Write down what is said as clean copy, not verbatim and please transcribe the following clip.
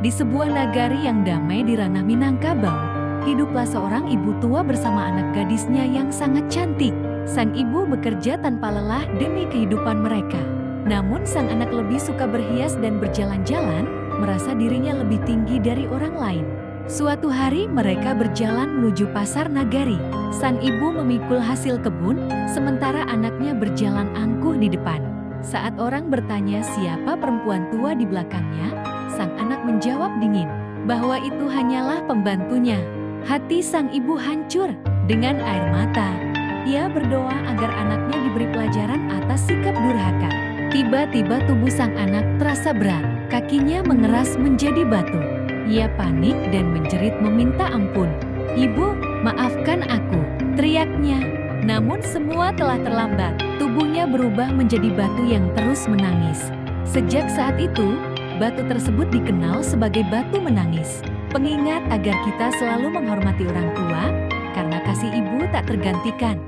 Di sebuah nagari yang damai di ranah Minangkabau, hiduplah seorang ibu tua bersama anak gadisnya yang sangat cantik. Sang ibu bekerja tanpa lelah demi kehidupan mereka. Namun sang anak lebih suka berhias dan berjalan-jalan, merasa dirinya lebih tinggi dari orang lain. Suatu hari mereka berjalan menuju pasar nagari. Sang ibu memikul hasil kebun, sementara anaknya berjalan angkuh di depan. Saat orang bertanya siapa perempuan tua di belakangnya, sang anak menjawab dingin bahwa itu hanyalah pembantunya. Hati sang ibu hancur dengan air mata. Ia berdoa agar anaknya diberi pelajaran atas sikap durhaka. Tiba-tiba tubuh sang anak terasa berat, kakinya mengeras menjadi batu. Ia panik dan menjerit meminta ampun. "Ibu, maafkan aku," teriaknya. Namun semua telah terlambat, tubuhnya berubah menjadi batu yang terus menangis. Sejak saat itu, batu tersebut dikenal sebagai batu menangis. Pengingat agar kita selalu menghormati orang tua, karena kasih ibu tak tergantikan.